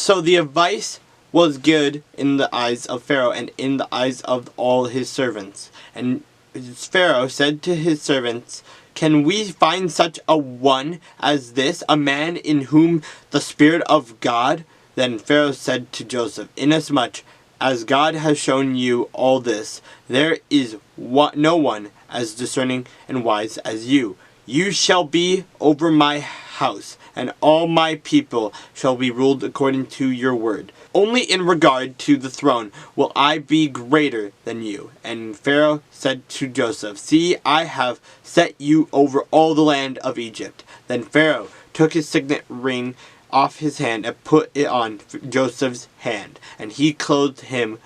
So the advice was good in the eyes of Pharaoh and in the eyes of all his servants. And Pharaoh said to his servants, "Can we find such a one as this, a man in whom the Spirit of God?" Then Pharaoh said to Joseph, "Inasmuch as God has shown you all this, there is no one as discerning and wise as you. You shall be over my house, and all my people shall be ruled according to your word. Only in regard to the throne will I be greater than you." And Pharaoh said to Joseph, "See, I have set you over all the land of Egypt." Then Pharaoh took his signet ring off his hand and put it on Joseph's hand, and he clothed him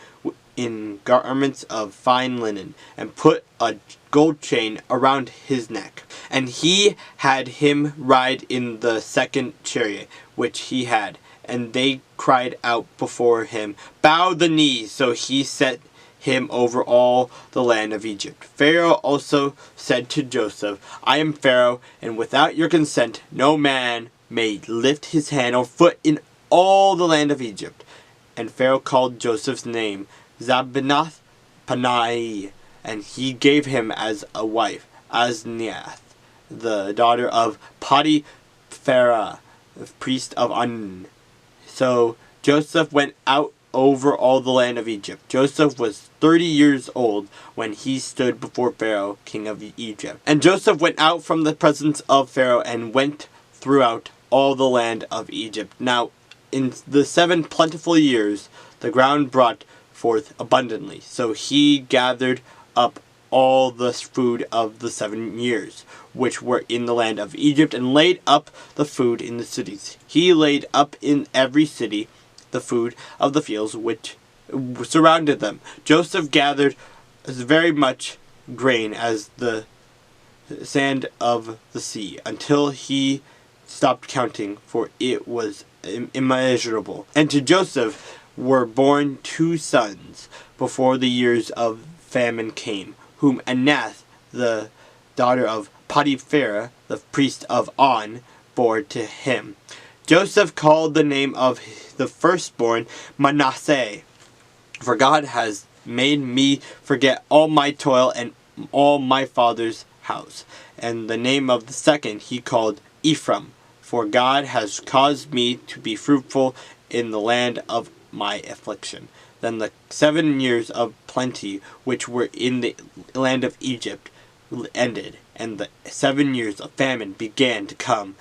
in garments of fine linen, and put a gold chain around his neck. And he had him ride in the second chariot which he had, and they cried out before him, "Bow the knee!" So he set him over all the land of Egypt. Pharaoh also said to Joseph, "I am Pharaoh, and without your consent no man may lift his hand or foot in all the land of Egypt." And Pharaoh called Joseph's name Zabinath Paneah, and he gave him as a wife Asnath, the daughter of Potiphera, the priest of On. So Joseph went out over all the land of Egypt. Joseph was 30 years old when he stood before Pharaoh, king of Egypt. And Joseph went out from the presence of Pharaoh and went throughout all the land of Egypt. Now, in the 7 plentiful years, the ground brought forth abundantly. So he gathered up all the food of the 7 years, which were in the land of Egypt, and laid up the food in the cities. He laid up in every city the food of the fields which surrounded them. Joseph gathered as very much grain as the sand of the sea, until he stopped counting, for it was immeasurable. And to Joseph were born 2 sons before the years of famine came, whom Anath, the daughter of Potiphera, the priest of On, bore to him. Joseph called the name of the firstborn Manasseh, for God has made me forget all my toil and all my father's house. And the name of the second he called Ephraim, for God has caused me to be fruitful in the land of my affliction. Then the 7 years of plenty which were in the land of Egypt ended, and the 7 years of famine began to come.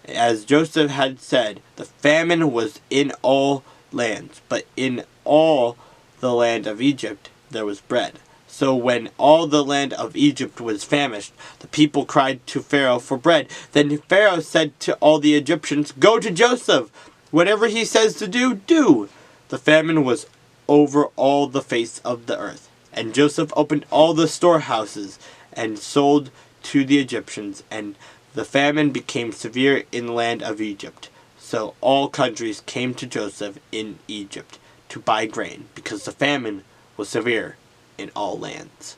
As Joseph had said, the famine was in all lands, but in all the land of Egypt there was bread. So when all the land of Egypt was famished, the people cried to Pharaoh for bread. Then Pharaoh said to all the Egyptians, "Go to Joseph. Whatever he says to do, do." The famine was over all the face of the earth. And Joseph opened all the storehouses and sold to the Egyptians, and the famine became severe in the land of Egypt. So all countries came to Joseph in Egypt to buy grain, because the famine was severe in all lands.